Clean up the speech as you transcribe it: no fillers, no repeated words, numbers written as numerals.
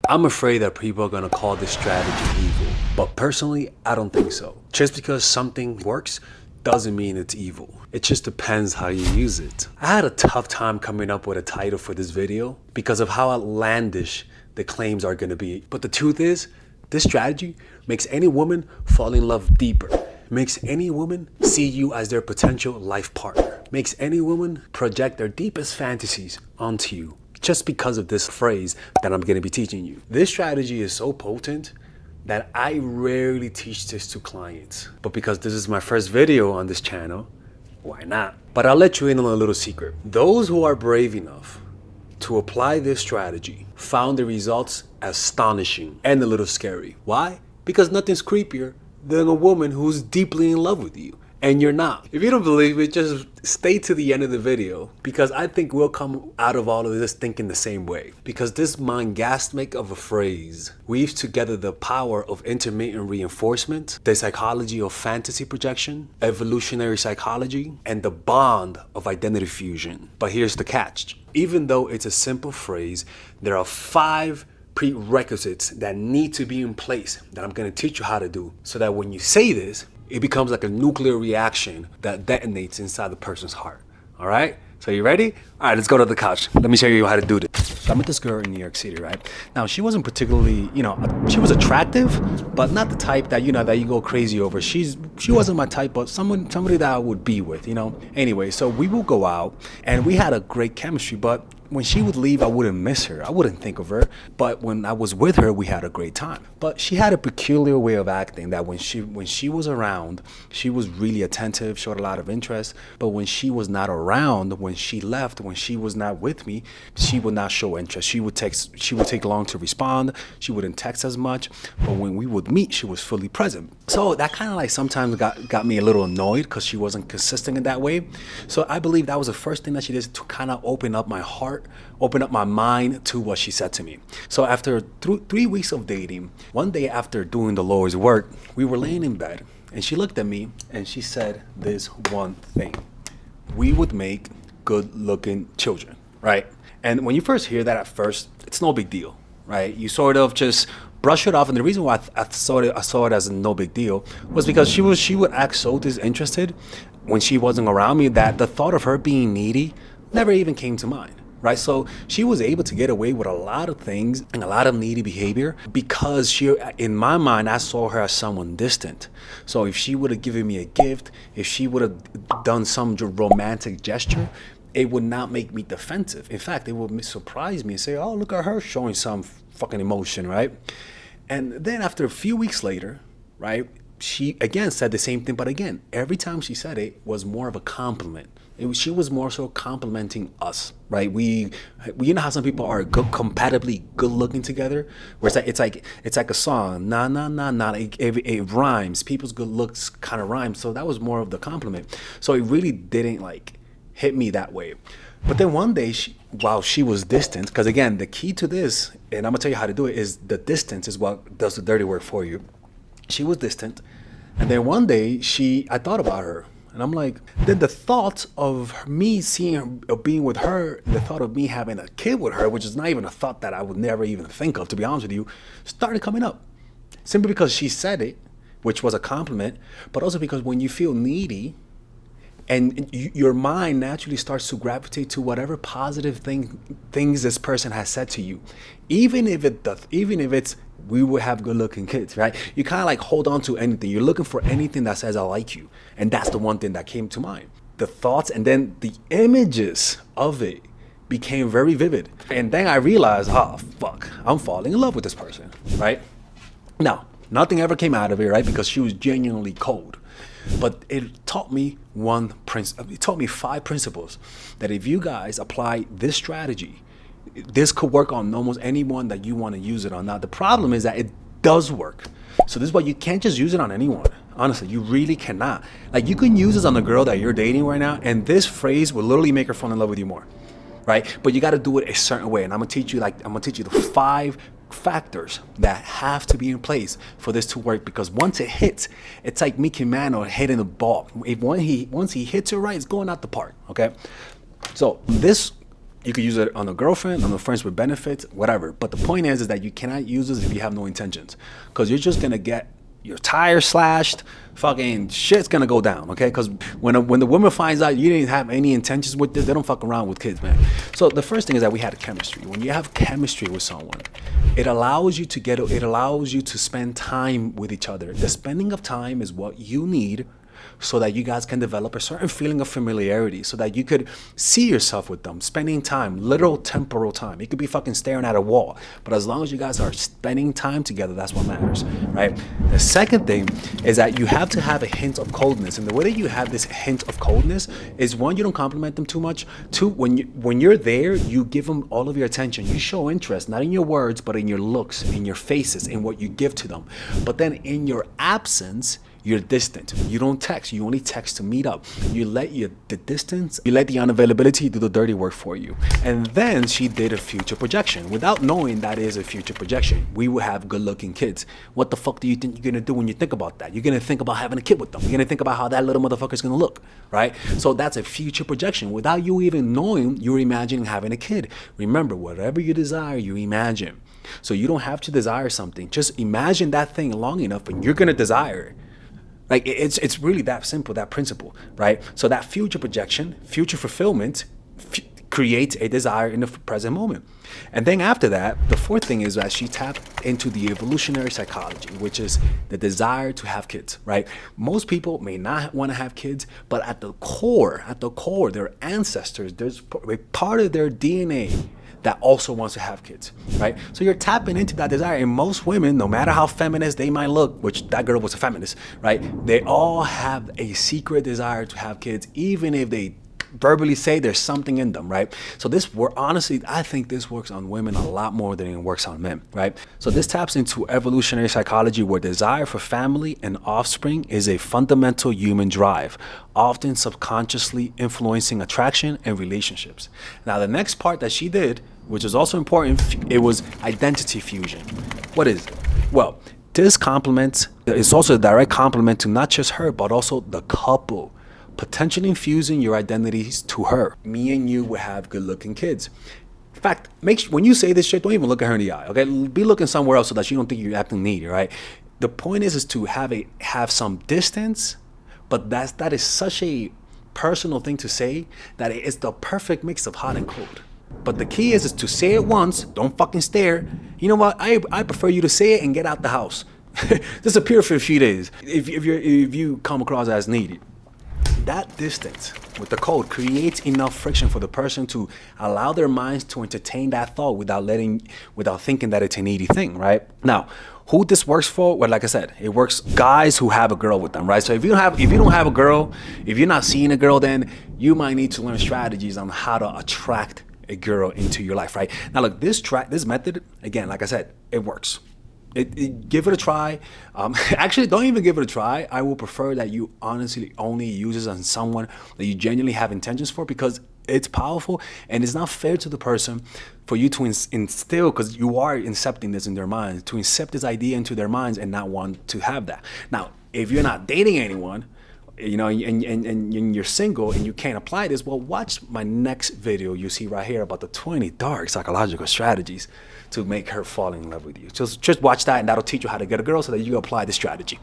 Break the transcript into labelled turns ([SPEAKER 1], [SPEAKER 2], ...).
[SPEAKER 1] I'm afraid that people are gonna call this strategy evil, but personally, I don't think so. Just because something works doesn't mean it's evil. It just depends how you use it. I had a tough time coming up with a title for this video because of how outlandish the claims are gonna be. But the truth is, this strategy makes any woman fall in love deeper, makes any woman see you as their potential life partner, makes any woman project their deepest fantasies onto you, just because of this phrase that I'm gonna be teaching you. This strategy is so potent that I rarely teach this to clients. But because this is my first video on this channel, why not? But I'll let you in on a little secret. Those who are brave enough to apply this strategy found the results astonishing and a little scary. Why? Because nothing's creepier than a woman who's deeply in love with you and you're not. If you don't believe it, just stay to the end of the video, because I think we'll come out of all of this thinking the same way. Because this mongasmic of a phrase weaves together the power of intermittent reinforcement, the psychology of fantasy projection, evolutionary psychology, and the bond of identity fusion. But here's the catch. Even though it's a simple phrase, there are 5 prerequisites that need to be in place that I'm gonna teach you how to do, so that when you say this, it becomes like a nuclear reaction that detonates inside the person's heart. All right? So you ready? All right, let's go to the couch. Let me show you how to do this. So I met this girl in New York City, right? Now, she wasn't particularly, she was attractive, but not the type that, that you go crazy over. She wasn't my type, but somebody that I would be with, Anyway, so we will go out, and we had a great chemistry, but when she would leave, I wouldn't miss her. I wouldn't think of her. But when I was with her, we had a great time. But she had a peculiar way of acting that when she was around, she was really attentive, showed a lot of interest. But when she was not around, when she left, when she was not with me, she would not show interest. She would take long to respond. She wouldn't text as much. But when we would meet, she was fully present. So that kind of like sometimes got me a little annoyed because she wasn't consistent in that way. So I believe that was the first thing that she did to kind of open up my heart, open up my mind to what she said to me. So after 3 weeks of dating, one day after doing the Lord's work, we were laying in bed, and she looked at me and she said this one thing: we would make good-looking children, right? And when you first hear that at first, it's no big deal, right? You sort of just brush it off, and the reason why I saw it as a no big deal was because she would act so disinterested when she wasn't around me that the thought of her being needy never even came to mind. Right, so she was able to get away with a lot of things and a lot of needy behavior because in my mind, I saw her as someone distant. So if she would have given me a gift, if she would have done some romantic gesture, it would not make me defensive. In fact, it would surprise me and say, "Oh, look at her showing some fucking emotion," right? And then after a few weeks later, right, she again said the same thing, but again, every time she said it was more of a compliment. She was more so complimenting us, right? We you know how some people are compatibly good looking together, where it's like a song, na na na na, it rhymes. People's good looks kind of rhyme, so that was more of the compliment. So it really didn't like hit me that way. But then one day, while she was distant, because again, the key to this, and I'm gonna tell you how to do it, is the distance is what does the dirty work for you. She was distant, and then one day I thought about her. And I'm like, then the thought of me seeing her, being with her, the thought of me having a kid with her, which is not even a thought that I would never even think of, to be honest with you, started coming up. Simply because she said it, which was a compliment, but also because when you feel needy, and your mind naturally starts to gravitate to whatever positive things this person has said to you, even if it's we will have good looking kids, right? You kind of like hold on to anything. You're looking for anything that says I like you. And that's the one thing that came to mind. The thoughts and then the images of it became very vivid. And then I realized, oh, fuck, I'm falling in love with this person, right? Now, nothing ever came out of it, right? Because she was genuinely cold. But it taught me it taught me 5 principles that if you guys apply this strategy, this could work on almost anyone that you want to use it on. Now, the problem is that it does work. So this is why you can't just use it on anyone. Honestly, you really cannot. Like, you can use this on the girl that you're dating right now, and this phrase will literally make her fall in love with you more, right? But you got to do it a certain way. And I'm gonna teach you the 5 factors that have to be in place for this to work. Because once it hits, it's like Mickey Mantle hitting the ball. Once he hits it right, it's going out the park. Okay. So this You could use it on a girlfriend, on a friends with benefits, whatever. But the point is that you cannot use this if you have no intentions, because you're just gonna get your tire slashed, fucking shit's gonna go down, okay? Because when the woman finds out you didn't have any intentions with this, they don't fuck around with kids, man. So the first thing is that we had a chemistry. When you have chemistry with someone, it allows you to spend time with each other. The spending of time is what you need so that you guys can develop a certain feeling of familiarity, so that you could see yourself with them, spending time, literal temporal time. You could be fucking staring at a wall, but as long as you guys are spending time together, that's what matters, right? The second thing is that you have to have a hint of coldness, and the way that you have this hint of coldness is, one, you don't compliment them too much. Two, when you're there, you give them all of your attention. You show interest, not in your words, but in your looks, in your faces, in what you give to them. But then in your absence, you're distant. You don't text. You only text to meet up. You let the distance, you let the unavailability do the dirty work for you. And then she did a future projection without knowing that is a future projection. We will have good-looking kids. What the fuck do you think you're gonna do when you think about that? You're gonna think about having a kid with them. You're gonna think about how that little motherfucker's gonna look, right? So that's a future projection. Without you even knowing, you're imagining having a kid. Remember, whatever you desire, you imagine. So you don't have to desire something. Just imagine that thing long enough and you're gonna desire it. Like, it's really that simple, that principle, right? So that future projection, future fulfillment creates a desire in the present moment. And then after that, the fourth thing is that she tapped into the evolutionary psychology, which is the desire to have kids, right? Most people may not want to have kids, but at the core, their ancestors, there's a part of their DNA that also wants to have kids, right? So you're tapping into that desire. And most women, no matter how feminist they might look, which that girl was a feminist, right? They all have a secret desire to have kids, even if they verbally say there's something in them, right? So honestly, I think this works on women a lot more than it works on men, right? So this taps into evolutionary psychology, where desire for family and offspring is a fundamental human drive, often subconsciously influencing attraction and relationships. Now, the next part that she did, which is also important, it was identity fusion. What is it? Well, this complement is also a direct compliment to not just her, but also the couple, potentially infusing your identities to her. Me and you will have good-looking kids. In fact, when you say this shit, don't even look at her in the eye, okay? Be looking somewhere else so that you don't think you're acting needy, right? The point is to have some distance, but that is such a personal thing to say that it's the perfect mix of hot and cold. But the key is to say it once, don't fucking stare. You know what? I prefer you to say it and get out the house. Disappear for a few days if you come across as needy. That distance with the cold creates enough friction for the person to allow their minds to entertain that thought without thinking that it's a needy thing, right? Now, who this works for? Well, like I said, it works guys who have a girl with them, right? So if you don't have a girl, if you're not seeing a girl, then you might need to learn strategies on how to attract a girl into your life, right? Now, look, this method, again, like I said, it works. Give it a try. Actually, don't even give it a try. I will prefer that you honestly only use it on someone that you genuinely have intentions for, because it's powerful and it's not fair to the person for you to instill, because you are incepting this in their minds, to incept this idea into their minds and not want to have that. Now, if you're not dating anyone, you know, and you're single and you can't apply this, well, watch my next video you see right here about the 20 dark psychological strategies to make her fall in love with you. Just watch that, and that'll teach you how to get a girl so that you can apply this strategy.